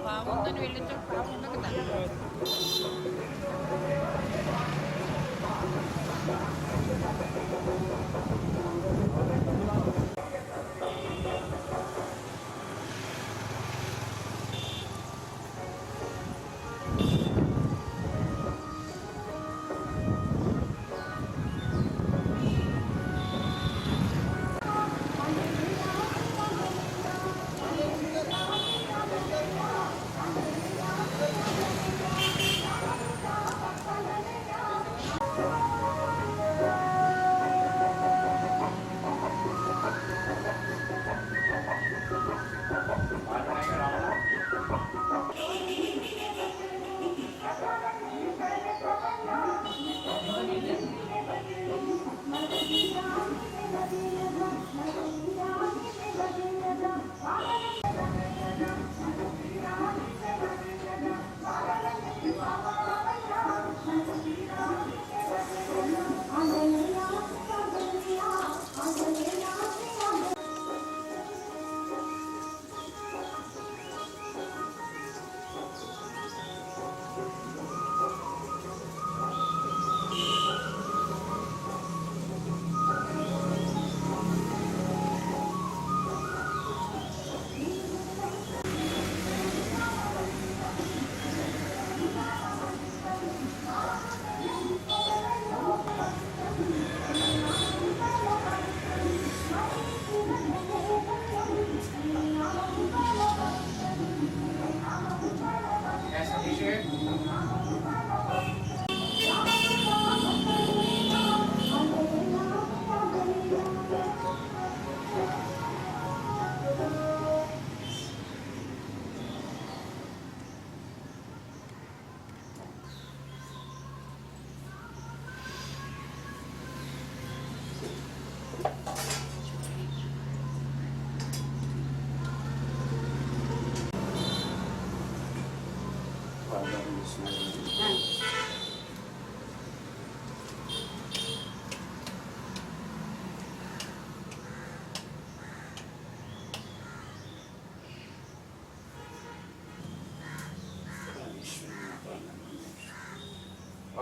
బాగుందని వెళ్ళిన బాగుండదు కదా.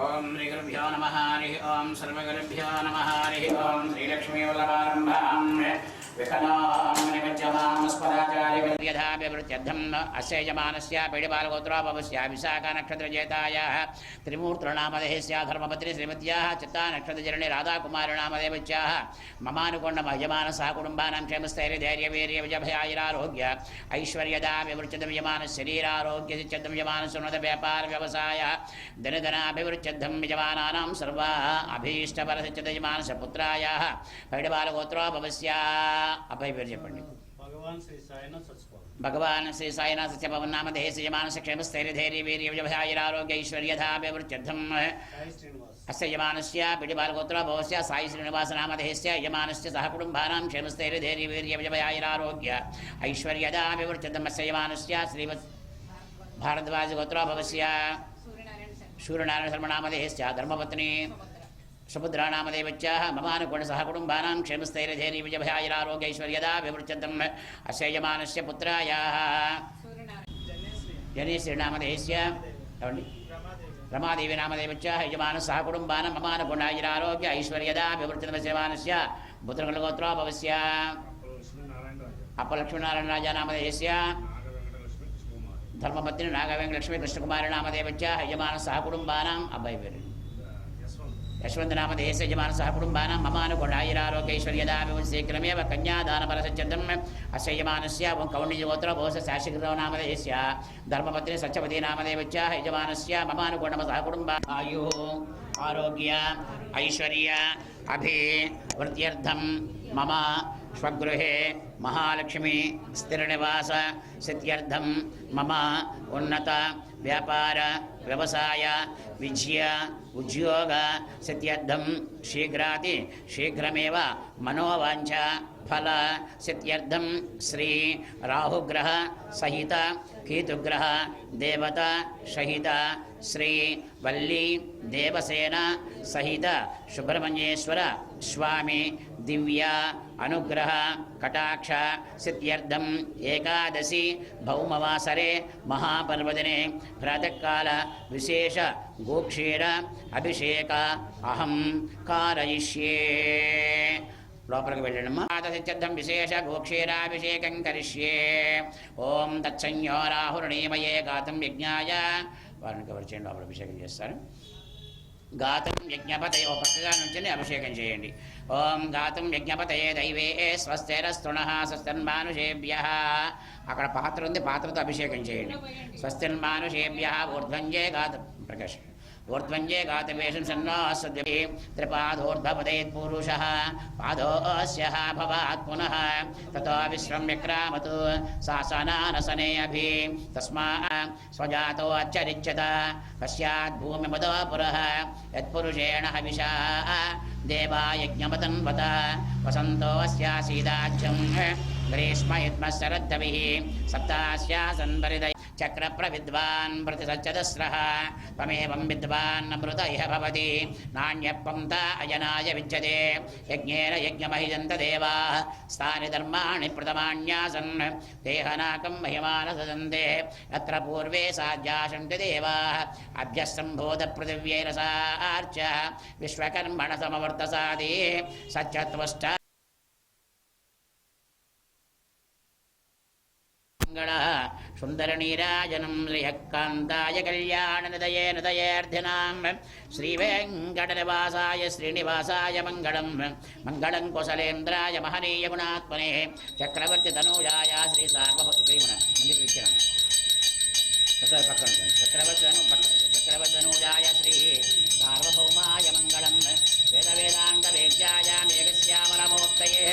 ओम श्रीगुरुभ्यो नमः हरिः ओम सर्वगुरुभ्यो नमः हरिः ओम श्रीलक्ष्मीवल्लभारम्भां विखलामस्पदाचार्यथाभिवृत्यर्थम् अस्य यजमानस्य पीडिबालगोत्रोपवस्य विशाखा नक्षत्रजेतायाः त्रिमूर्तिर्नामधेयस्य धर्मपत्नी श्रीमत्याः चित्ता नक्षत्रजरणे राधाकुमारनामदेवच्याः ममानुकोण्डमयजमानसह कुटुम्बानां क्षेमस्थैर्यधैर्यवीर्यविजयभयायुरारोग्य ऐश्वर्यदाभिवृत्यर्थं यजमानशरीरारोग्यसिद्ध्यर्थं यजमानसोन्नतव्यापारव्यवसाय धनधनाभिवृत्यर्थं यजमानानां सर्वा अभीष्टपरसिद्ध्यर्थं यजमानसपुत्रायाः पीडिबालगोत्रोपवस्य अभय పేరు చెప్పండి. भगवान श्री साईनाथ सत्यभवन्नामधेयस्य यजमानस्य क्षेमस्थैर्यधैर्यवीर्यविजयभयायुरारोग्य ऐश्वर्यदाभिवृत्यर्थम् अस्य यजमानस्य पीडिबालगोत्रोद्भवस्य साई श्रीनिवासनामधेयस्य यजमानस्य सहकुटुम्बानां क्षेमस्थैर्यधैर्यवीर्यविजयभयायुरारोग्य ऐश्वर्यदाभिवृत्यर्थम् अस्य यजमानस्य श्रीमद्भारद्वाजगोत्रोद्भवस्य सूर्यनारायणशर्मनामधेयस्य धर्मपत्नी सुभद्रानामदेवच्याः ममानुकोणसह कुटुम्बानां क्षेमस्थैर्यधैर्यविजयभयायुरारोग्यैश्वर्यदाभिवृत्यर्थम् अस्य यजमानस्य पुत्रायाः जनेश्रीनामधेयस्य रमादेवी नामदेवच्याः यजमानसह कुटुम्बानां ममानुकोणायुरारोग्य ऐश्वर्यदाभिवृत्यर्थम् अस्य यजमानस्य पुत्रगोत्रोद्भवस्य अपलक्ष्मीनारायणराजानामधेयस्य धर्मपत्नी नागवेङ्कटलक्ष्मी कृष्णकुमारनामदेवच्याः यजमानसह कुटुम्बानाम् अभय यशवन्तनामधेयस्य यजमानसह कुटुम्बानां ममानुकोणायुरारोग्यैश्वर्यदाभिवृत्यर्थमेव कन्यादानफलसिद्ध्यर्थम् अस्य यजमानस्य कौण्डिन्यगोत्रोद्भवस्य शाशिग्रवनामधेयस्य धर्मपत्नी सत्यवती नामदेवच्याः यजमानस्य ममानुकोणसह कुटुम्बानाम् आयुः आरोग्य ऐश्वर्य अभिवृद्ध्यर्थं मम स्वगृहे महालक्ष्मी स्थिरनिवास सिद्ध्यर्थं मम उन्नत వ్యాపార వ్యవసాయ విద్య ఉద్యోగ సిద్ధ్యర్థం శీఘ్రాతి శీఘ్రమేవ మనోవాంఛ ఫల సిద్ధ్యర్థం శ్రీ రాహుగ్రహ సహిత కేతుగ్రహ దేవత సహిత శ్రీ వల్లి దేవసేన సహిత సుబ్రహ్మణ్యేశ్వర స్వామి దివ్య అనుగ్రహ కటాక్ష సిద్ధ్యర్థం ఏకాదశి భౌమవాసరే మహాపర్వదినే ప్రాతకాల విశేష గోక్షీర అభిషేక అహం కారయిష్యే. లోపలికి వెళ్ళడమ్మా. సిద్ధ్యర్థం విశేష గోక్షీరాభిషేకం కరిష్యే. ఓం తత్సంయో రాహుర్ణీమయే గాతం యజ్ఞాయ. వారిని కవర్ చేయండి, లోపల అభిషేకం చేస్తారు. గాతం యజ్ఞపతయ, ఓ పక్కగా నుంచి అభిషేకం చేయండి. ఓం గాతం యజ్ఞపతయే దైవే స్వస్తిరస్తృణ స్వస్తిర్మానుషేభ్య. అక్కడ పాత్ర ఉంది, పాత్రతో అభిషేకం చేయండి. స్వస్తిర్మానుషేభ్య ఊర్ధ్వంజే గాతం ప్రకాశ్ ఊర్ధ్వంజే గాతవేషం సన్నోస్వద్భి త్రిపాదోర్ధ్వపదేత్ పురుషః పాదోస్యః భవాత్ పునః తతో విశ్వం విక్రామతు శాసనానసనే అభి తస్మాత్ స్వజాతో అచ్చరిచ్యత పశ్చాత్ భూమిమదో పురః యత్పురుషేణ హవిషా దేవా యజ్ఞమతన్వత వసంతో అస్యాసీదాజ్యం గ్రీష్మ యుద్మశరద్దవిః సప్తాస్యాసన్ పరిదయ చక్ర ప్రవిద్వాన్ ప్రతిసచ్చదస్రః త్వమేవం విద్వాన్ అమృత ఇహ భవతి నాణ్యపంత అయనాయ విద్యతే యజ్ఞేన యజ్ఞమహిజంత దేవాః స్థాని ధర్మాణి ప్రథమాన్యాసన్ దేహనాకం మహిమానసదంతే అత్ర పూర్వే సాధ్యాసంతి దేవాః అభ్యస్సంబోధ పృథివ్యైరసార్చ విశ్వకర్మణ సమవర్తసాది సత్యత్వష్ట సుందరనీరాజనం శ్రీయకాంతాయ కళ్యాణనిదయే నిదయేర్ధినాం శ్రీవేంకటనివాసాయ శ్రీనివాసాయ మంగళం మంగళం కుశలేంద్రాయ మహనీయ గుణాత్మనే చక్రవర్తి తనూజాయ శ్రీ చక్రవర్తి తనూజాయ శ్రీ సార్వభౌమాయ మంగళం వేద వేదాంత వేద్యాయ మేఘశ్యామలమూర్తయే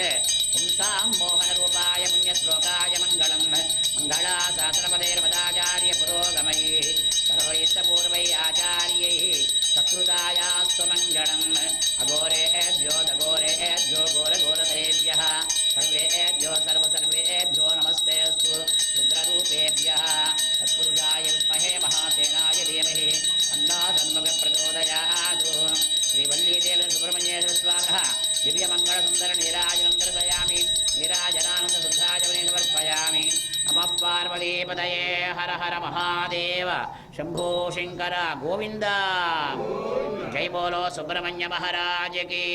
పుంసాం మోహన రూపాయ పుణ్యశ్లోకాయ మంగళం మంగళాశాసనపదేర్వదాచార్య పురోగమై సర్వైష్టపూర్వై ఆచార్యై సత్కృతాయాస్తు మంగళం అఘోరేభ్యో దఘోరేభ్యో ఘోరఘోరతరేభ్యః సర్వేభ్యో సర్వేభ్యో నమస్తేస్తు రుద్రరూపేభ్యః తత్పురుషాయ విద్మహే మహాసేనాయ ధీమహి తన్నో తన్ముఖ ప్రచోదయాత్. శ్రీవల్లీదేవ సుబ్రహ్మణ్యేశ్వర స్వామినః దివ్యమంగళసుందర నీరాజనం దర్శయామి నీరాజనానంద శుద్ధాచమనే సమర్పయామి. నమః పార్వతీపతయే హర హర మహాదేవ శంభో శంకర గోవింద. జై బోలో సుబ్రహ్మణ్య మహారాజ్ కి,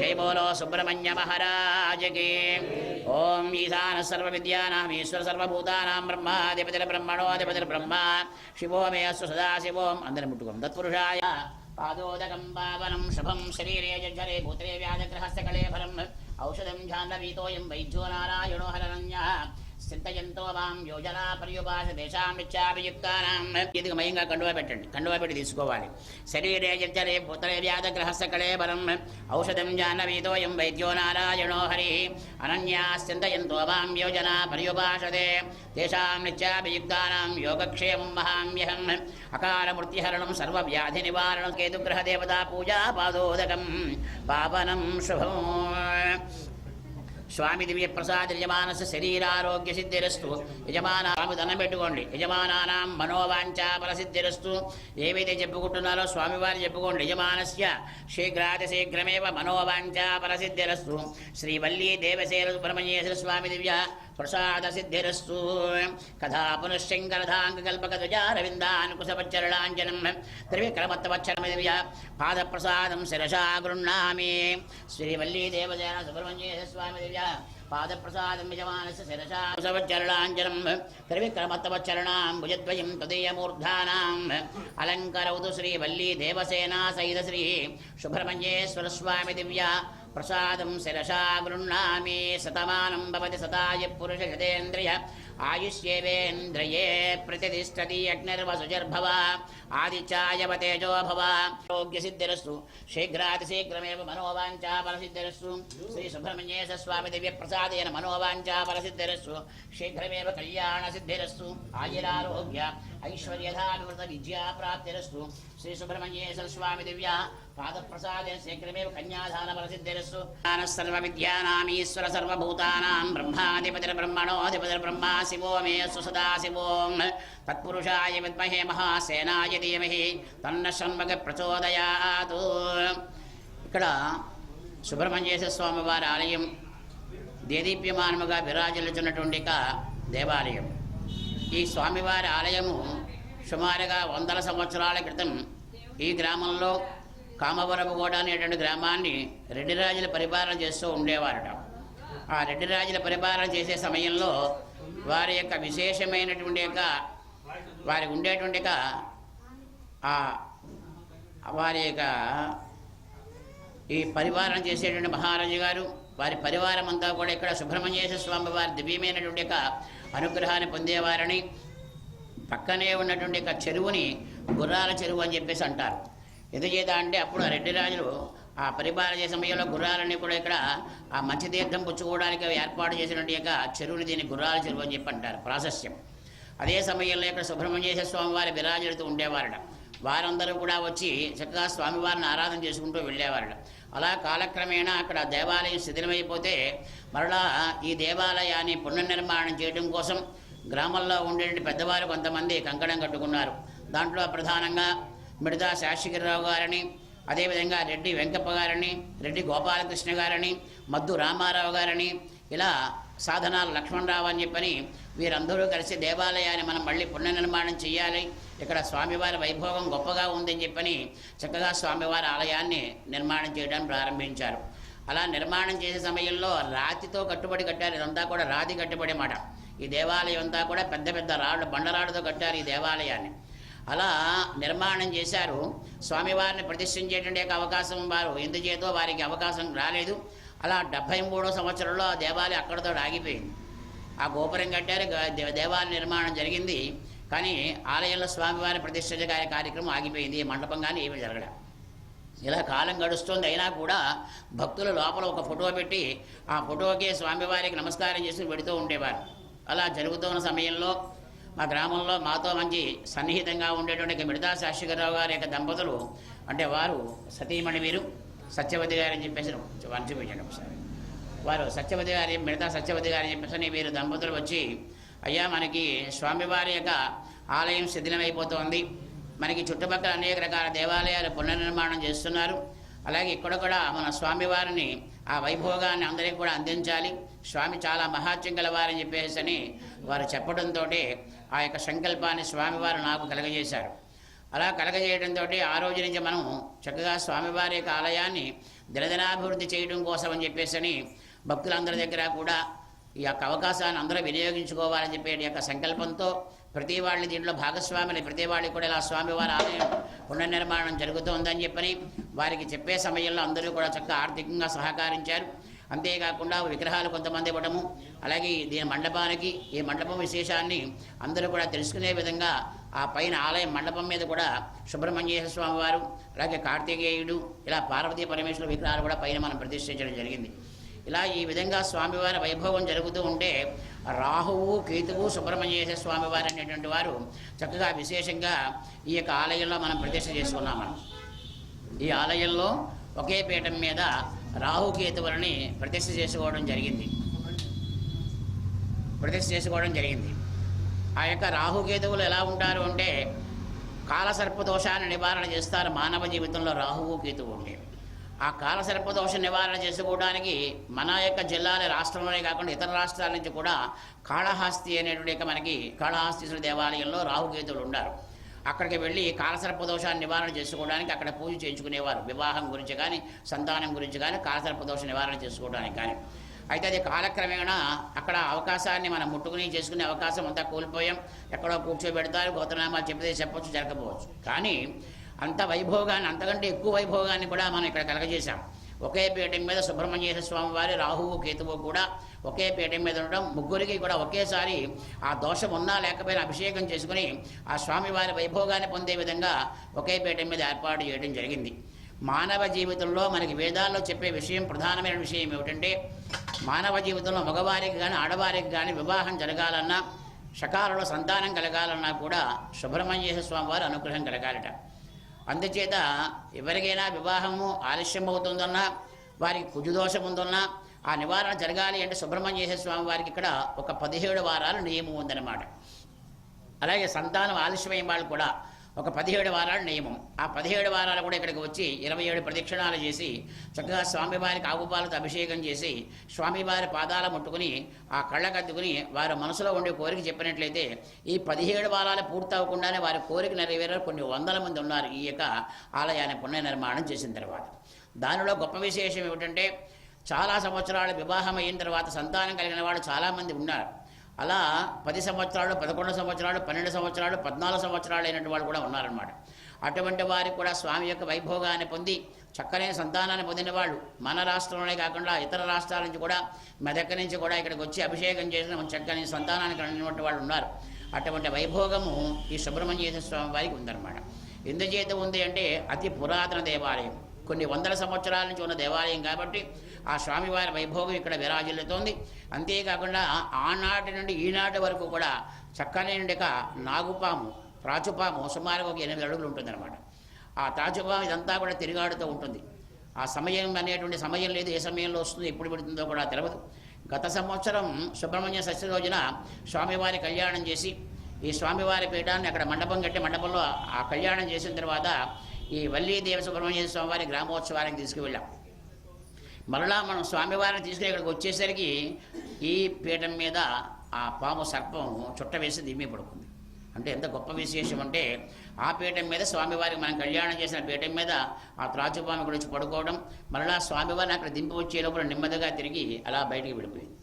జై బోలో సుబ్రహ్మణ్య మహారాజ్ కి. ఓం ఈశాన సర్వ విద్యానాం ఈశ్వర సర్వభూతానాం బ్రహ్మాధిపతిర్ బ్రహ్మణోధిపతిర్ బ్రహ్మ శివో మే అస్తు సదాశివోం. అందరి ముట్టుకోం. తత్పురుషాయ పాదోదకం పావనం శుభం శరీరే జర్జరే భూత్రే వ్యాధగ్రహస్తకళే ఫలం ఔషధం జాహ్నవీతోయం వైద్యో నారాయణో హరరణ్యః చింతయంతో మాం యోజనా పర్యుపాస దేశామిచ్చాభియుక్తానాం. ఇదిగా మయంగా కండువా పెట్టండి, కండువా పెట్టి తీసుకోవాలి. శరీరే జర్జరే భూతరే వ్యాధగ్రహస్తకళే బలం ఔషధం జాహ్నవీతోయం వైద్యో నారాయణో హరి అనన్యాశ్చింతయంతో మాం యోజనా పర్యుపాసతే దేశామిచ్చాభియుక్తానాం యోగక్షేమం మహామ్యహం. అకాల మృత్యుహరణం సర్వవ్యాధి నివారణం కేతుగ్రహ దేవతా పూజా పాదోదకం పావనం శుభం. స్వామి దివ్య ప్రసాద యజమానస్య శరీరారోగ్య సిద్ధిరస్తు. యజమాన స్వామి దండం పెట్టుకోండి. యజమానానాం మనోవాంఛా ఫలసిద్ధిరస్తు. ఏవైతే చెప్పుకుంటున్నారో స్వామివారి చెప్పుకోండి. యజమానస్య శీఘ్రాతి శీఘ్రమేవ మనోవాంఛా ఫలసిద్ధిరస్తు. శ్రీ వల్లీ దేవసేన సుబ్రహ్మణ్యేశ్వర స్వామి దివ్య ప్రసాద సిద్ధిరస్తు. కథా పునశ్చంకరధాంగకల్పకజారవిందాన్కుశపచ్చరణాంజనం త్రివిక్రమత్వచ్చరమ దివ్య పాదప్రసాదం శిరసా గృహ్ణామి. శ్రీ వల్లీ దేవసేన సుబ్రహ్మణ్యేశ్వర స్వామి దివ్య పాదప్రసాదం యజమానస్య శిరసా కుశపచ్చరణాంజనం త్రివిక్రమత్వచ్చరణాం భుజద్వయం తదీయమూర్ధానాం అలంకరౌతు శ్రీ వల్లీ దేవసేనా సహిత శ్రీ సుబ్రహ్మణ్యేశ్వర స్వామి దివ్య ప్రసాదం శిరసా గృహ్ణామి. శతమానం భవతి శతాయ పురుష శతేంద్రియ ఆయుష్యేవేంద్రియే ప్రతిష్టతి అగ్నిర్వసుజర్భవ ఆదిత్యాయవ తేజో భవ. ఆరోగ్య సిద్ధిరస్తు. శీఘ్రాతి శీఘ్రమేవ మనోవాంఛా ఫలసిద్ధిరస్తు. శ్రీ సుబ్రహ్మణ్యేశ్వర స్వామి దివ్య ప్రసాదేన మనోవాంఛా ఫలసిద్ధిరస్తు. శీఘ్రమేవ కళ్యాణ సిద్ధిరస్తు. ఆయురారోగ్య ఐశ్వర్యధానువృత విద్యాప్రాప్తిరస్తు. శ్రీ సుబ్రహ్మణ్యేశ్వర స్వామి దివ్య పాదప్రసాదే శీఘ్రమేవ కన్యాదాన ఫలసిద్ధిరస్తు. సర్వ విద్యానామీశ్వర సర్వభూతానాం బ్రహ్మాధిపతిర్బ్రహ్మణోధిపతిర్బ్రహ్మా శివో మే సదా శివోం తత్పురుషాయ విద్మహే మహాసేనాయ ధీమహి తన్న షణ్ముఖ ప్రచోదయాత్. ఇక్కడ సుబ్రహ్మణ్యేశ్వర స్వామి వారి ఆలయం దేదీప్యమానముగా విరాజిల్లుచున్నటువంటి దేవాలయం. ఈ స్వామివారి ఆలయము సుమారుగా 100 సంవత్సరాల క్రితం ఈ గ్రామంలో కామవరపుగూడ అనేటువంటి గ్రామాన్ని రెడ్డి రాజుల పరిపాలన చేస్తూ ఉండేవారట. ఆ రెడ్డి రాజుల పరిపాలన చేసే సమయంలో వారి యొక్క విశేషమైనటువంటి వారికి ఉండేటువంటి వారి యొక్క ఈ పరిపాలన చేసేటువంటి మహారాజు గారు వారి పరివారం అంతా కూడా ఇక్కడ సుబ్రహ్మణ్యేశ్వర స్వామి వారి దివ్యమైనటువంటి అనుగ్రహాన్ని పొందేవారని, పక్కనే ఉన్నటువంటి చెరువుని గుర్రాల చెరువు అని చెప్పేసి అంటారు. ఎందుచేత అంటే అప్పుడు ఆ రెడ్డి రాజులు ఆ పరిపాలన చేసే సమయంలో గుర్రాలన్నీ కూడా ఇక్కడ ఆ మంచి తీర్థం పుచ్చుకోవడానికి ఏర్పాటు చేసినటువంటి చెరువుని దీన్ని గుర్రాల చెరువు అని చెప్పి అంటారు, ప్రాశస్యం. అదే సమయంలో ఇక్కడ సుబ్రహ్మణ్యేశ్వర స్వామి వారి విరాజులతో ఉండేవారట. వారందరూ కూడా వచ్చి చక్కగా స్వామివారిని ఆరాధన చేసుకుంటూ వెళ్ళేవారట. అలా కాలక్రమేణా అక్కడ దేవాలయం శిథిలమైపోతే మరలా ఈ దేవాలయాన్ని పునర్నిర్మాణం చేయడం కోసం గ్రామంలో ఉండేటువంటి పెద్దవారు కొంతమంది కంకణం కట్టుకున్నారు. దాంట్లో ప్రధానంగా మిడతా శాస్త్రిగిరిరావు గారని, అదేవిధంగా రెడ్డి వెంకప్ప గారని, రెడ్డి గోపాలకృష్ణ గారని, మద్దు రామారావు గారని, ఇలా సాధనాల లక్ష్మణరావు అని చెప్పని వీరందరూ కలిసి దేవాలయాన్ని మనం మళ్ళీ పునర్నిర్మాణం చేయాలి, ఇక్కడ స్వామివారి వైభోగం గొప్పగా ఉందని చెప్పని చక్కగా స్వామివారి ఆలయాన్ని నిర్మాణం చేయడానికి ప్రారంభించారు. అలా నిర్మాణం చేసే సమయంలో రాతితో కట్టుబడి కట్టారు. ఇదంతా కూడా రాతి కట్టుబడి మాట. ఈ దేవాలయం అంతా కూడా పెద్ద పెద్ద రాళ్ళు బండరాళ్ళతో కట్టారు ఈ దేవాలయాన్ని. అలా నిర్మాణం చేశారు. స్వామివారిని ప్రతిష్ఠించేటువంటి అవకాశం వారు ఎందుచేతో వారికి అవకాశం రాలేదు. అలా 73వ సంవత్సరంలో ఆ దేవాలయం అక్కడితో ఆగిపోయింది. ఆ గోపురం కట్టారు, దేవాలయ నిర్మాణం జరిగింది, కానీ ఆలయంలో స్వామివారి ప్రతిష్ఠించే కార్యక్రమం ఆగిపోయింది. మండపం కానీ ఏమీ జరగడం. ఇలా కాలం గడుస్తుంది. అయినా కూడా భక్తులు లోపల ఒక ఫోటో పెట్టి ఆ ఫోటోకి స్వామివారికి నమస్కారం చేసి పెడుతూ ఉండేవారు. అలా జరుగుతున్న సమయంలో మా గ్రామంలో మాతో మంచి సన్నిహితంగా ఉండేటువంటి మిడతా శాస్త్రిగిరిరావు గారి యొక్క దంపతులు, అంటే వారు సతీమణి వీరు సత్యవతి గారు అని చెప్పేసి చూపించండి ఒకసారి. వారు సత్యవతి గారి మిడతా సత్యవతి గారు అని చెప్పేసి వీరు దంపతులు వచ్చి, అయ్యా మనకి స్వామివారి యొక్క ఆలయం శిథిలమైపోతుంది, మనకి చుట్టుపక్కల అనేక రకాల దేవాలయాలు పునర్నిర్మాణం చేస్తున్నారు, అలాగే ఇక్కడ కూడా మన స్వామివారిని ఆ వైభోగాన్ని అందరికీ కూడా అందించాలి, స్వామి చాలా మహాత్యం గలవారని చెప్పేసి అని వారు చెప్పడంతో ఆ యొక్క సంకల్పాన్ని స్వామివారు నాకు కలగజేశారు. అలా కలగజేయడంతో ఆ రోజు నుంచి మనం చక్కగా స్వామివారి యొక్క ఆలయాన్ని దినదినాభివృద్ధి చేయడం కోసం అని చెప్పేసి అని భక్తులందరి దగ్గర కూడా ఈ యొక్క అవకాశాన్ని అందరూ వినియోగించుకోవాలని చెప్పే యొక్క సంకల్పంతో ప్రతి వాళ్ళని దీంట్లో భాగస్వామిని ప్రతి వాళ్ళకి కూడా ఇలా స్వామివారి ఆలయం పునర్నిర్మాణం జరుగుతోందని చెప్పని వారికి చెప్పే సమయంలో అందరూ కూడా చక్కగా ఆర్థికంగా సహకరించారు. అంతేకాకుండా విగ్రహాలు కొంతమంది ఇవ్వడము, అలాగే దీని మండపానికి ఈ మండపం విశేషాన్ని అందరూ కూడా తెలుసుకునే విధంగా ఆ పైన ఆలయం మండపం మీద కూడా సుబ్రహ్మణ్యేశ్వర స్వామి వారు, అలాగే కార్తికేయుడు, ఇలా పార్వతీ పరమేశ్వర విగ్రహాలు కూడా పైన మనం ప్రతిష్ఠించడం జరిగింది. ఇలా ఈ విధంగా స్వామివారి వైభవం జరుగుతూ ఉంటే రాహువు కేతువు సుబ్రహ్మణ్యేశ్వర స్వామివారు అనేటువంటి వారు చక్కగా విశేషంగా ఈ యొక్క ఆలయంలో మనం ప్రతిష్ఠ చేసుకున్నాం. మనం ఈ ఆలయంలో ఒకే పీఠం మీద రాహుకేతువులని ప్రతిష్ఠ చేసుకోవడం జరిగింది. ఆ యొక్క రాహుకేతువులు ఎలా ఉంటారు అంటే కాలసర్పదోషాన్ని నివారణ చేస్తారు. మానవ జీవితంలో రాహువు కేతువు ఉండేవి. ఆ కాలసర్పదోష నివారణ చేసుకోవడానికి మన యొక్క జిల్లాల రాష్ట్రంలోనే కాకుండా ఇతర రాష్ట్రాల నుంచి కూడా కాళహస్తి అనేటువంటి మనకి కాళహస్తీశ్వర దేవాలయంలో రాహుకేతువులు ఉన్నారు. అక్కడికి వెళ్ళి కాలసర్పదోషాన్ని నివారణ చేసుకోవడానికి అక్కడ పూజ చేయించుకునేవారు. వివాహం గురించి కానీ సంతానం గురించి కానీ కాలసర్పదోష నివారణ చేసుకోవడానికి కానీ. అయితే అది కాలక్రమేణా అక్కడ అవకాశాన్ని మనం ముట్టుకుని చేసుకునే అవకాశం అంతా కోల్పోయాం. ఎక్కడో కూర్చోబెడతారు, గోత్రనామాలు చెప్పేది చెప్పవచ్చు, జరగకపోవచ్చు. కానీ అంత వైభోగాన్ని, అంతకంటే ఎక్కువ వైభోగాన్ని కూడా మనం ఇక్కడ కలగజేశాం. ఒకే పీఠం మీద సుబ్రహ్మణ్యేశ్వర స్వామి వారి రాహువు కేతువు కూడా ఒకే పీఠం మీద ఉండడం, ముగ్గురికి కూడా ఒకేసారి ఆ దోషం ఉన్నా లేకపోయినా అభిషేకం చేసుకుని ఆ స్వామివారి వైభోగాన్ని పొందే విధంగా ఒకే పీఠం మీద ఏర్పాటు చేయడం జరిగింది. మానవ జీవితంలో మనకి వేదాల్లో చెప్పే విషయం, ప్రధానమైన విషయం ఏమిటంటే మానవ జీవితంలో మగవారికి కానీ ఆడవారికి కానీ వివాహం జరగాలన్నా సకాలంలో సంతానం కలగాలన్నా కూడా సుబ్రహ్మణ్యేశ్వర స్వామి వారి అనుగ్రహం కలగాలట. అందుచేత ఎవరికైనా వివాహము ఆలస్యం అవుతుందన్నా, వారికి కుజుదోషం ఉందన్నా ఆ నివారణ జరగాలి అంటే సుబ్రహ్మణ్యేశ్వర స్వామి వారికి ఇక్కడ ఒక 17 వారాలు నియమం ఉందన్నమాట. అలాగే సంతానం ఆలస్యమైన వాళ్ళు కూడా ఒక 17 వారాల నియమం. ఆ 17 వారాలు కూడా ఇక్కడికి వచ్చి 27 ప్రదక్షిణాలు చేసి చక్కగా స్వామివారికి ఆవుపాలతో అభిషేకం చేసి స్వామివారి పాదాల ముట్టుకుని ఆ కళ్ళకద్దుకుని వారి మనసులో ఉండే కోరిక చెప్పినట్లయితే ఈ 17 వారాలు పూర్తి అవ్వకుండానే వారి కోరిక నెరవేరే కొన్ని వందల మంది ఉన్నారు ఈ యొక్క ఆలయాన్ని పునర్నిర్మాణం చేసిన తర్వాత. దానిలో గొప్ప విశేషం ఏమిటంటే చాలా సంవత్సరాలు వివాహం అయిన తర్వాత సంతానం కలిగిన వాళ్ళు చాలామంది ఉన్నారు. అలా 10 సంవత్సరాలు, 11 సంవత్సరాలు, 12 సంవత్సరాలు, 14 సంవత్సరాలు అయినటువంటి వాళ్ళు కూడా ఉన్నారన్నమాట. అటువంటి వారికి కూడా స్వామి యొక్క వైభోగాన్ని పొంది చక్కనైన సంతానాన్ని పొందిన వాళ్ళు మన రాష్ట్రంలోనే కాకుండా ఇతర రాష్ట్రాల నుంచి కూడా, మెదక్ నుంచి కూడా ఇక్కడికి వచ్చి అభిషేకం చేసిన చక్కని సంతానానికి కలిగినటువంటి వాళ్ళు ఉన్నారు. అటువంటి వైభోగము ఈ సుబ్రహ్మణ్యేశ్వర స్వామి వారికి ఉందన్నమాట. ఎందుచేత ఉంది అంటే అతి పురాతన దేవాలయం, కొన్ని వందల సంవత్సరాల నుంచి ఉన్న దేవాలయం కాబట్టి ఆ స్వామివారి వైభోగం ఇక్కడ విరాజిల్లుతోంది. అంతేకాకుండా ఆనాటి నుండి ఈనాటి వరకు కూడా చక్కని నాగుపాము, త్రాచుపాము సుమారుగా ఒక 8 అడుగులు ఉంటుందన్నమాట. ఆ త్రాచుపాము ఇదంతా కూడా తిరిగాడుతూ ఉంటుంది. ఆ సమయం అనేటువంటి సమయం లేదు, ఏ సమయంలో వస్తుందో ఎప్పుడు పెడుతుందో కూడా తెలియదు. గత సంవత్సరం సుబ్రహ్మణ్య షష్ఠి రోజున స్వామివారి కళ్యాణం చేసి ఈ స్వామివారి పీఠాన్ని అక్కడ మండపం కట్టి మండపంలో ఆ కళ్యాణం చేసిన తర్వాత ఈ వల్లీదేవ సుబ్రహ్మణ్య స్వామివారి గ్రామోత్సవానికి తీసుకువెళ్ళాం. మరలా మనం స్వామివారిని తీసుకుని ఇక్కడికి వచ్చేసరికి ఈ పీఠం మీద ఆ పాము సర్పం చుట్ట వేసి దిమ్మి పడుకుంది. అంటే ఎంత గొప్ప విశేషం అంటే ఆ పీఠం మీద స్వామివారికి మనం కళ్యాణం చేసిన పీఠం మీద ఆ త్రాచుపాము గురించి పడుకోవడం, మరలా స్వామివారిని అక్కడ దింపి వచ్చే లోపల నెమ్మదిగా తిరిగి అలా బయటికి వెళ్ళిపోయింది.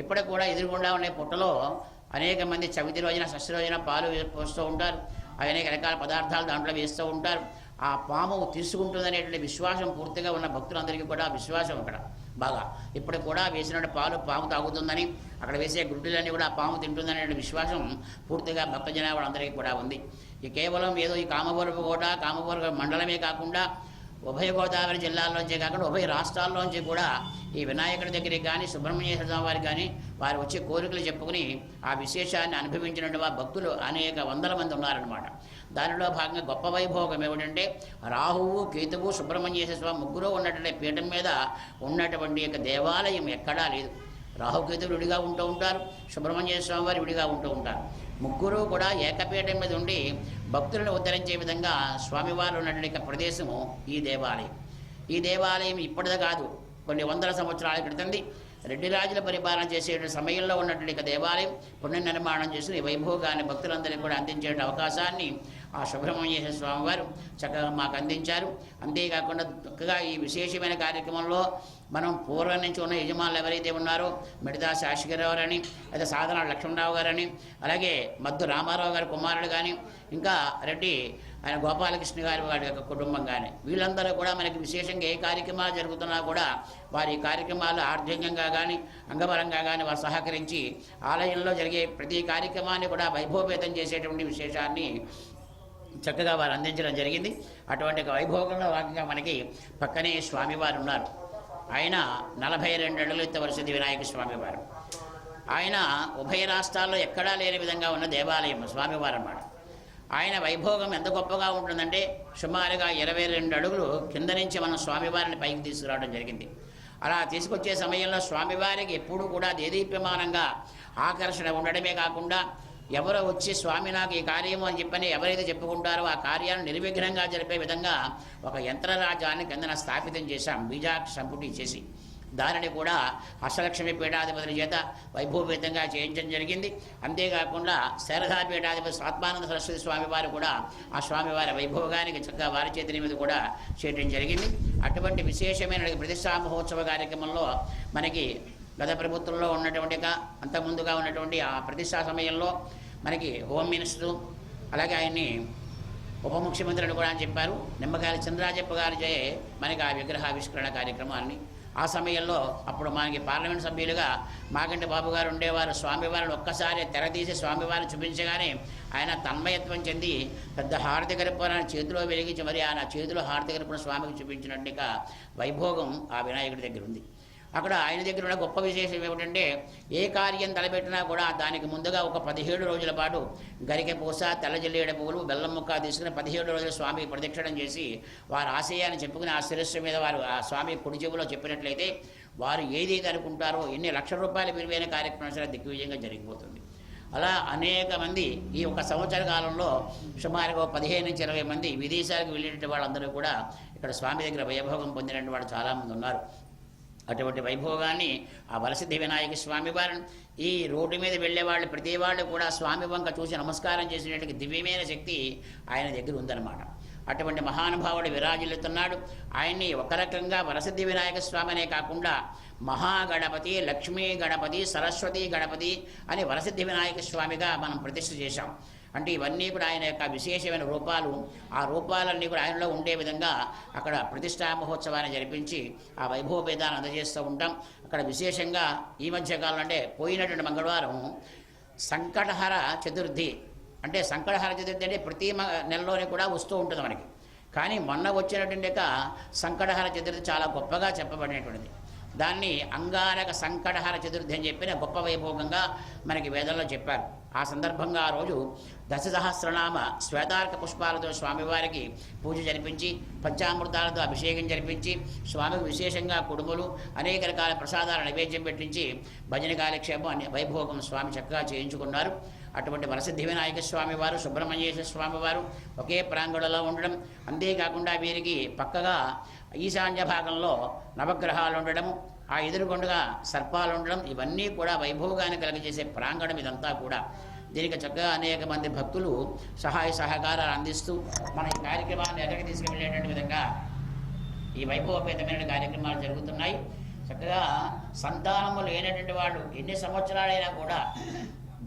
ఇప్పటికి కూడా ఎదురుగుండా ఉండే పుట్టలో అనేక మంది చవితి రోజున, షష్ఠి రోజున పాలు పోస్తూ ఉంటారు. అనేక రకాల పదార్థాలు దాంట్లో వేస్తూ ఉంటారు. ఆ పాము తీసుకుంటుందనేటువంటి విశ్వాసం పూర్తిగా ఉన్న భక్తులందరికీ కూడా విశ్వాసం అక్కడ బాగా. ఇప్పుడు కూడా వేసిన పాము తాగుతుందని, అక్కడ వేసే గుడ్డులన్నీ కూడా ఆ పాము తింటుందనే విశ్వాసం పూర్తిగా భక్తజన వాళ్ళందరికీ కూడా ఉంది. ఈ కేవలం ఏదో ఈ కామవరపు మండలమే కాకుండా ఉభయ గోదావరి జిల్లాల్లోంచే కాకుండా ఉభయ రాష్ట్రాల్లోంచి కూడా ఈ వినాయకుడి దగ్గరికి కానీ సుబ్రహ్మణ్యేశ్వర స్వామి వారికి కానీ వారు వచ్చే కోరికలు చెప్పుకుని ఆ విశేషాన్ని అనుభవించిన భక్తులు అనేక వందల మంది ఉన్నారన్నమాట. దానిలో భాగంగా గొప్ప వైభోగం ఏమిటంటే రాహువు, కేతువు, సుబ్రహ్మణ్యేశ్వర స్వామి ముగ్గురు ఉన్నటువంటి పీఠం మీద ఉన్నటువంటి యొక్క దేవాలయం ఎక్కడా లేదు. రాహుకేతువులు విడిగా ఉంటూ ఉంటారు, సుబ్రహ్మణ్యేశ్వర స్వామి వారు విడిగా ఉంటూ ఉంటారు. ముగ్గురు కూడా ఏకపీఠం మీద ఉండి భక్తులను ఉద్ధరించే విధంగా స్వామివారు ఉన్నటువంటి ప్రదేశము ఈ దేవాలయం. ఈ దేవాలయం ఇప్పటిదే కాదు, కొన్ని వందల సంవత్సరాల క్రితంది రెడ్డి రాజుల పరిపాలన చేసే సమయంలో ఉన్నటువంటి దేవాలయం పునర్నిర్మాణం చేసిన ఈ వైభోగాన్ని భక్తులందరికీ కూడా అందించే అవకాశాన్ని ఆ సుబ్రహ్మణ్యేశ్వర స్వామి వారు చక్కగా మాకు అందించారు. అంతేకాకుండా చక్కగా ఈ విశేషమైన కార్యక్రమంలో మనం పూర్వం నుంచి ఉన్న యజమానులు ఎవరైతే ఉన్నారో మిడతా శాస్త్రిగారు అని, అయితే సాధన లక్ష్మణరావు గారని, అలాగే మద్దు రామారావు గారి కుమారుడు కానీ, ఇంకా రెడ్డి ఆయన గోపాలకృష్ణ గారి వారి యొక్క కుటుంబం కానీ, వీళ్ళందరూ కూడా మనకి విశేషంగా ఏ కార్యక్రమాలు జరుగుతున్నా కూడా వారి కార్యక్రమాలు ఆర్థికంగా కానీ అంగబలంగా కానీ వారు సహకరించి ఆలయంలో జరిగే ప్రతి కార్యక్రమాన్ని కూడా వైభవపేతం చేసేటువంటి విశేషాన్ని చక్కగా వారు అందించడం జరిగింది. అటువంటి వైభోగంలో భాగంగా మనకి పక్కనే స్వామివారు ఉన్నారు. ఆయన 42 అడుగులు ఎత్తవలసింది వినాయక స్వామివారు. ఆయన ఉభయ రాష్ట్రాల్లో ఎక్కడా లేని విధంగా ఉన్న దేవాలయం స్వామివారు అన్నమాట. ఆయన వైభోగం ఎంత గొప్పగా ఉంటుందంటే సుమారుగా 22 అడుగులు కింద నుంచి మనం స్వామివారిని పైకి తీసుకురావడం జరిగింది. అలా తీసుకొచ్చే సమయంలో స్వామివారికి ఎప్పుడూ కూడా దేదీప్యమానంగా ఆకర్షణ ఉండడమే కాకుండా ఎవరో వచ్చి స్వామి నాకు ఈ కార్యము అని చెప్పని ఎవరైతే చెప్పుకుంటారో ఆ కార్యాన్ని నిర్విఘ్నంగా జరిపే విధంగా ఒక యంత్రరాజాన్ని కిందన స్థాపితం చేశాం, బీజాక్ష సంపుటి చేసి. దానిని కూడా అష్టలక్ష్మి పీఠాధిపతుల చేత వైభవపేతంగా చేయించడం జరిగింది. అంతేకాకుండా శారదా పీఠాధిపతి స్వాత్మానంద సరస్వతి స్వామి వారు కూడా ఆ స్వామివారి వైభోగానికి చక్కగా వారి చేతి మీద కూడా చేయడం జరిగింది. అటువంటి విశేషమైన ప్రతిష్టా మహోత్సవ కార్యక్రమంలో మనకి గత ప్రభుత్వంలో ఉన్నటువంటి అంతకుముందుగా ఉన్నటువంటి ఆ ప్రతిష్టా సమయంలో మనకి హోమ్ మినిస్టరు, అలాగే ఆయన్ని ఉప ముఖ్యమంత్రిని కూడా అని చెప్పారు. నిమ్మకాయల చంద్రాజప్ప గారి చే మనకి ఆ విగ్రహావిష్కరణ కార్యక్రమాన్ని ఆ సమయంలో అప్పుడు మనకి పార్లమెంట్ సభ్యులుగా మాగంటి బాబు గారు ఉండేవారు. స్వామివారిని ఒక్కసారి తెరదీసి స్వామివారిని చూపించగానే ఆయన తన్మయత్వం చెంది పెద్ద హారతి గరుపుని చేతిలో వెలిగించి మరి ఆయన చేతిలో హారతి గరుపుని స్వామికి చూపించినట్టుగా వైభోగం ఆ వినాయకుడి దగ్గర ఉంది. అక్కడ ఆయన దగ్గర ఉన్న గొప్ప విశేషం ఏమిటంటే ఏ కార్యం తలపెట్టినా కూడా దానికి ముందుగా ఒక 17 రోజుల పాటు గరికె పూస, తెల్ల జిల్లేడు పువ్వులు, బెల్లం ముక్క తీసుకుని 17 రోజులు స్వామి ప్రదక్షిణం చేసి వారి ఆశయాన్ని చెప్పుకుని ఆ శిరస్సు మీద వారు ఆ స్వామి కుడి చెవులో చెప్పినట్లయితే వారు ఏదైతే అనుకుంటారో ఎన్ని లక్షల రూపాయల విలువైన కార్యక్రమం సరే దిగ్విజయంగా జరిగిపోతుంది. అలా అనేక మంది ఈ ఒక సంవత్సర కాలంలో సుమారుగా 15 నుంచి 20 మంది విదేశాలకు వెళ్ళినటువంటి వాళ్ళందరూ కూడా ఇక్కడ స్వామి దగ్గర వైభోగం పొందినటువంటి వాళ్ళు చాలామంది ఉన్నారు. అటువంటి వైభోగాన్ని ఆ వరసిద్ధి వినాయక స్వామి వారిని ఈ రోడ్డు మీద వెళ్ళే వాళ్ళు ప్రతి వాళ్ళు కూడా స్వామి వంక చూసి నమస్కారం చేసినట్టుగా దివ్యమైన శక్తి ఆయన దగ్గర ఉందన్నమాట. అటువంటి మహానుభావుడు విరాజిల్లుతున్నాడు. ఆయన్ని ఒక రకంగా వరసిద్ధి వినాయక స్వామి అనే కాకుండా మహాగణపతి, లక్ష్మీ గణపతి, సరస్వతి గణపతి అని వరసిద్ధి వినాయక స్వామిగా మనం ప్రతిష్ఠ చేశాం. అంటే ఇవన్నీ కూడా ఆయన యొక్క విశేషమైన రూపాలు. ఆ రూపాలన్నీ కూడా ఆయనలో ఉండే విధంగా అక్కడ ప్రతిష్టా మహోత్సవాన్ని జరిపించి ఆ వైభవపేదాన్ని అందజేస్తూ ఉంటాం. అక్కడ విశేషంగా ఈ మధ్యకాలం అంటే పోయినటువంటి మంగళవారం సంకటహర చతుర్థి, అంటే సంకటహర చతుర్థి అంటే ప్రతి నెలలోనే కూడా వస్తూ ఉంటుంది మనకి. కానీ మొన్న వచ్చినటువంటి సంకటహర చతుర్థి చాలా గొప్పగా చెప్పబడినటువంటిది. దాన్ని అంగారక సంకటహర చతుర్థి అని చెప్పిన గొప్ప వైభోగంగా మనకి వేదంలో చెప్పారు. ఆ సందర్భంగా ఆ రోజు దశసహస్రనామ శ్వేతార్క పుష్పాలతో స్వామివారికి పూజ జరిపించి పంచామృతాలతో అభిషేకం జరిపించి స్వామికి విశేషంగా కుడుములు అనేక రకాల ప్రసాదాల నైవేద్యం పెట్టించి భజన కాలక్షేపం అనే వైభోగం స్వామి చక్కగా చేయించుకున్నారు. అటువంటి వరసిద్ధి వినాయక స్వామి వారు, సుబ్రహ్మణ్యేశ్వర స్వామి వారు ఒకే ప్రాంగణంలో ఉండడం, అంతేకాకుండా వీరికి పక్కగా ఈశాన్య భాగంలో నవగ్రహాలు ఉండడము, ఆ ఎదురుగుండగా సర్పాలు ఉండడం, ఇవన్నీ కూడా వైభోగాన్ని కలిగజేసే ప్రాంగణం ఇదంతా కూడా. దీనికి చక్కగా అనేక మంది భక్తులు సహాయ సహకారాలు అందిస్తూ మన ఈ కార్యక్రమాన్ని ఎక్కడికి తీసుకువెళ్ళేటువంటి విధంగా ఈ వైభవపేతమైన కార్యక్రమాలు జరుగుతున్నాయి. చక్కగా సంతానము లేనటువంటి వాళ్ళు ఎన్ని సంవత్సరాలైనా కూడా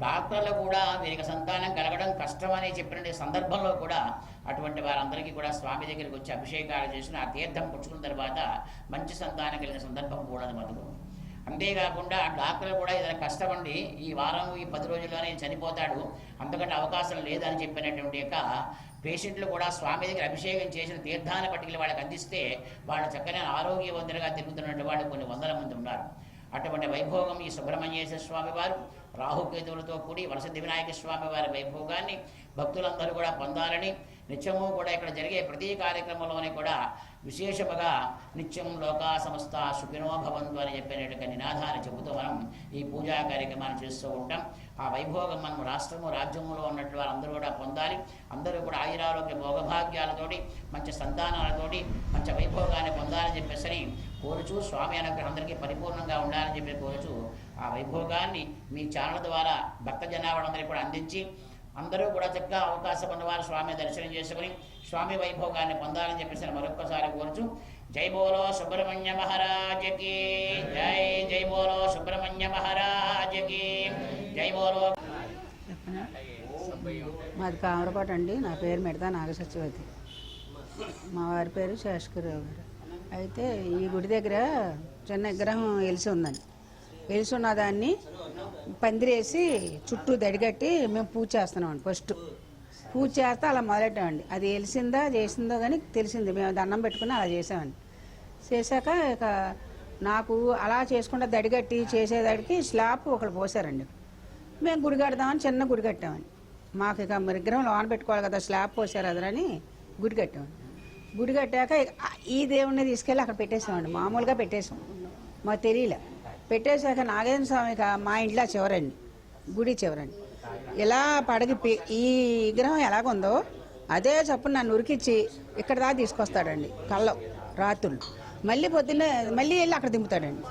డాక్టర్లు కూడా వీరికి సంతానం కలగడం కష్టమని చెప్పిన సందర్భంలో కూడా అటువంటి వారందరికీ కూడా స్వామి దగ్గరికి వచ్చి అభిషేకాలు చేసిన ఆ తీర్థం పుచ్చుకున్న తర్వాత మంచి సంతానం కలిగిన సందర్భం కూడా మనకు. అంతేకాకుండా డాక్టర్లు కూడా ఏదైనా కష్టపడి ఈ వారం ఈ 10 రోజుల్లోనే చనిపోతాడు, అంతకంటే అవకాశం లేదని చెప్పినటువంటి పేషెంట్లు కూడా స్వామి దగ్గర అభిషేకం చేసిన తీర్థాన్ని పట్టుకెళ్ళి వాళ్ళకి అందిస్తే వాళ్ళు చక్కని ఆరోగ్యవంతులుగా తిరుగుతున్నటువంటి వాళ్ళు కొన్ని వందల మంది ఉన్నారు. అటువంటి వైభోగం ఈ సుబ్రహ్మణ్యేశ్వర స్వామి వారు రాహుకేతువులతో కూడి వరసిద్ధి వినాయక స్వామి వారి వైభోగాన్ని భక్తులందరూ కూడా పొందాలని నిత్యము కూడా ఇక్కడ జరిగే ప్రతి కార్యక్రమంలోనే కూడా విశేషముగా నిత్యం లోకా సమస్త సుఖినో భవంతు అని చెప్పినట్టుగా నినాదాన్ని చెబుతూ మనం ఈ పూజా కార్యక్రమాన్ని చేస్తూ ఉంటాం. ఆ వైభోగం మనం రాష్ట్రము రాజ్యములో ఉన్నట్టు వారందరూ కూడా పొందాలి. అందరూ కూడా ఆయురారోగ్య భోగభాగ్యాలతోటి మంచి సంతానాలతోటి మంచి వైభోగాన్ని పొందాలని చెప్పేసి కోరుచు స్వామి అనుగ్రహం అందరికీ పరిపూర్ణంగా ఉండాలని చెప్పి కోరుచు ఆ వైభోగాన్ని మీ ఛానల్ ద్వారా భక్త జనాభాలందరికీ కూడా అందించి అందరూ కూడా చక్కగా అవకాశం ఉన్నవారు స్వామి దర్శనం చేసుకుని స్వామి వైభోగాన్ని పొందాలని చెప్పేసి మరొక్కసారి కోరుచు జై బోలో సుబ్రహ్మణ్య మహారాజకి జై, జై బోలో సుబ్రహ్మణ్య మహారాజకి జై బోలో. మాది కామరపాటు అండి. నా పేరు మిడతా నాగసత్యవతి, మా వారి పేరు శేషకరావు గారు. అయితే ఈ గుడి దగ్గర చిన్న విగ్రహం వెలిసి ఉందండి. వెలిసి ఉన్న దాన్ని పందిరేసి చుట్టూ దడిగట్టి మేము పూజ చేస్తున్నామండి. ఫస్ట్ పూజ చేస్తే అలా మొదలెట్టామండి. అది వెలిసిందా చేసిందో కానీ తెలిసింది. మేము దండం పెట్టుకుని అలా చేసామండి. చేశాక ఇక నాకు అలా చేసుకుంటా దడిగట్టి చేసేదానికి స్లాబ్ ఒకళ్ళు పోసారండి. మేము గుడి కడదామని చిన్న గుడి కట్టామండి. మాకు ఇక విగ్రహం లోన పెట్టుకోవాలి కదా, స్లాబ్ పోసారు అదని గుడి కట్టామండి. గుడి కట్టాక ఈ దేవుడిని తీసుకెళ్ళి అక్కడ పెట్టేసామండి. మామూలుగా పెట్టేసాం, మాకు తెలియలే. పెట్టేశాక నాగేంద్ర స్వామికి మా ఇంట్లో చివరండి, గుడి చివరండి. ఇలా పడగి ఈ విగ్రహం ఎలాగుందో అదే చప్పుడు నన్ను ఉరికిచ్చి ఇక్కడ దాకా తీసుకొస్తాడండి. కళ్ళ రాత్రులు మళ్ళీ పొద్దున్నే మళ్ళీ వెళ్ళి అక్కడ దింపుతాడండి.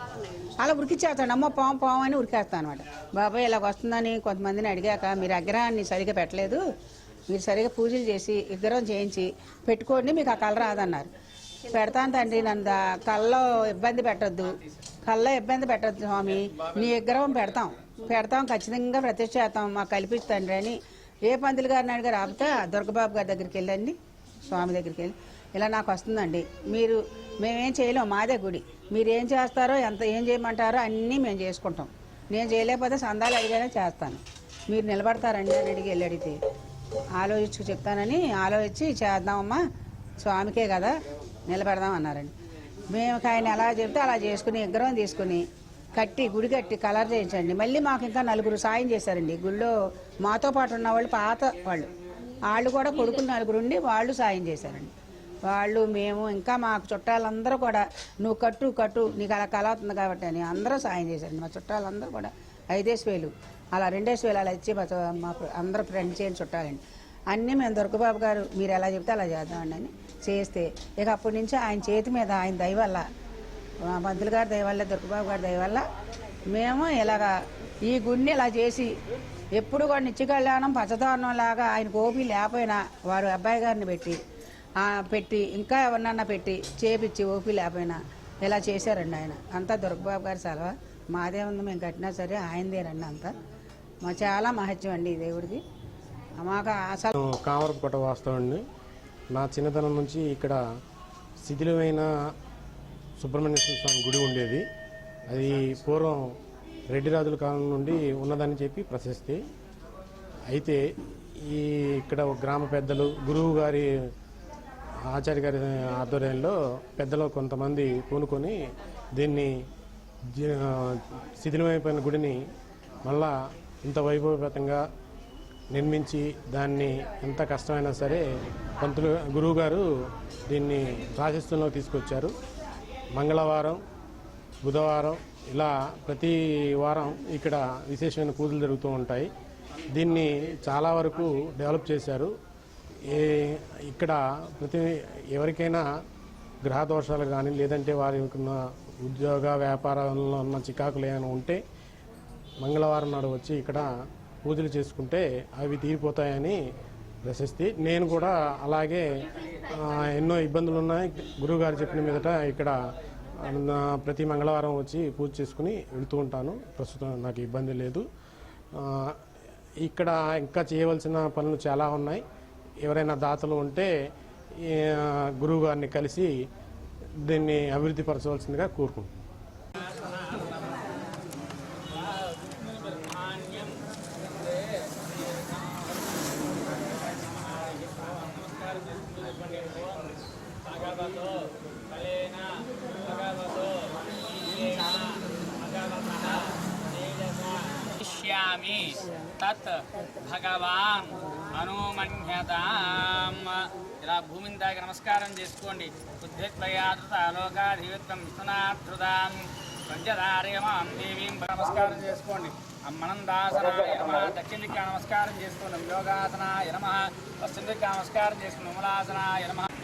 అలా ఉరికిచ్చేస్తాడు. అమ్మ పాము పాము అని ఉరికేస్తాను అనమాట. బాబాయ్ ఇలాగ వస్తుందని కొంతమందిని అడిగాక మీరు విగ్రహాన్ని సరిగా పెట్టలేదు, మీరు సరిగా పూజలు చేసి విగ్రహం చేయించి పెట్టుకోండి, మీకు ఆ కళ రాదన్నారు. పెడతాను తండ్రి, నన్ను కళ్ళలో ఇబ్బంది పెట్టద్దు, కళ్ళలో ఇబ్బంది పెట్టద్దు స్వామి, నీ విగ్రహం పెడతాం ఖచ్చితంగా ప్రతిష్ఠ చేస్తాం, మాకు కల్పిస్తండ్రి అని ఏ పంతులు గారిని అడిగారు. ఆపితే దుర్గబాబు గారి దగ్గరికి వెళ్ళండి, స్వామి దగ్గరికి వెళ్ళి ఇలా నాకు వస్తుందండి, మేమేం చేయలేము, మాదే గుడి, మీరు ఏం చేస్తారో ఏం చేయమంటారో అన్నీ మేము చేసుకుంటాం, నేను చేయలేకపోతే సందాలు అడిగానే చేస్తాను, మీరు నిలబడతారండి అని అడిగితే ఆలోచించు చెప్తానని ఆలోచించి చేద్దామమ్మా, స్వామికే కదా నిలబెడదాం అన్నారండి. మేము ఆయన ఎలా చెప్తే అలా చేసుకుని విగ్రహం తీసుకుని గుడి కట్టి కలర్ చేయించండి. మళ్ళీ మాకు ఇంకా 4 సాయం చేశారండి గుళ్ళో. మాతో పాటు ఉన్న వాళ్ళు పాత వాళ్ళు కూడా కొడుకులు 4 ఉండి వాళ్ళు సాయం చేశారండి. వాళ్ళు మేము ఇంకా మాకు చుట్టాలందరూ కూడా నువ్వు కట్టు నీకు అలా కళ అవుతుంది కాబట్టి అని అందరూ సాయం చేశారండి. మా చుట్టాలందరూ కూడా 5,000 అలా 2,000 అలా ఇచ్చి మా అందరూ ఫ్రెండ్ చేయని చుట్టాలండి. అన్నీ మేము దుర్గబాబు గారు మీరు ఎలా చెప్తే అలా చేద్దామండి అని చేస్తే ఇక అప్పటి నుంచి ఆయన చేతి మీద ఆయన దయ వల్ల మంత్రులు గారి దయ వల్ల దుర్గబాబు గారి దయ వల్ల మేము ఇలాగా ఈ గుడిని ఇలా చేసి ఎప్పుడు కూడా నిత్య కళ్యాణం పచ్చదోరణం లాగా ఆయన ఓపి లేకపోయినా వారు అబ్బాయి గారిని పెట్టి ఇంకా ఎవరినన్నా పెట్టి చేపించి ఓపి లేకపోయినా ఇలా చేశారండి ఆయన. అంతా దుర్గబాబు గారి సెలవు. మాదే ఉంది, మేము కట్టినా సరే ఆయనదేనండి. అంతా మా చాలా మహత్యం అండి ఈ దేవుడికి. మాకు అసలు కామరపుకోట వాస్తవండి. నా చిన్నతనం నుంచి ఇక్కడ శిథిలమైన సుబ్రహ్మణ్యేశ్వర స్వామి గుడి ఉండేది. అది పూర్వం రెడ్డి రాజుల కాలం నుండి ఉన్నదని చెప్పి ప్రశస్తి. అయితే ఇక్కడ గ్రామ పెద్దలు గురువు గారి ఆచార్య గారి ఆధ్వర్యంలో పెద్దలు కొంతమంది పూనుకొని దీన్ని శిథిలమైపోయిన గుడిని మళ్ళా ఇంత వైభవపేతంగా నిర్మించి దాన్ని ఎంత కష్టమైనా సరే గురువు గారు దీన్ని ప్రాశస్త్యంలో తీసుకొచ్చారు. మంగళవారం, బుధవారం ఇలా ప్రతి వారం ఇక్కడ విశేషమైన పూజలు జరుగుతూ ఉంటాయి. దీన్ని చాలా వరకు డెవలప్ చేశారు. ఇక్కడ ఎవరికైనా గ్రహ దోషాలు కానీ లేదంటే వారి ఉద్యోగ వ్యాపారంలో ఉన్న చికాకులు ఏమైనా ఉంటే మంగళవారం నాడు వచ్చి ఇక్కడ పూజలు చేసుకుంటే అవి తీరిపోతాయని ప్రశస్తి. నేను కూడా అలాగే ఎన్నో ఇబ్బందులు ఉన్నాయి. గురువుగారు చెప్పిన మీదట ఇక్కడ ప్రతి మంగళవారం వచ్చి పూజ చేసుకుని వెళుతూ ఉంటాను. ప్రస్తుతం నాకు ఇబ్బంది లేదు. ఇక్కడ ఇంకా చేయవలసిన పనులు చాలా ఉన్నాయి. ఎవరైనా దాతలు ఉంటే గురువు గారిని కలిసి దీన్ని అభివృద్ధి పరచవలసిందిగా కోరుకుంటున్నాను. తత్ భగవాన్ అనుమన్యతాం. ఇలా భూమిని తాకి నమస్కారం చేసుకోండి. బుద్ధిత్వయాదృతాలోకాధివిత్వం విష్ణునాధృతాం పంచదార్యమాం దేవీం నమస్కారం చేసుకోండి. అమ్మనందాసనాయ నమః. దక్షిణ దిక్కు నమస్కారం చేసుకోండి. యోగాసనాయ నమః. పశ్చిమ దిక్కు నమస్కారం చేసుకోండి. విమలాసనాయ నమః.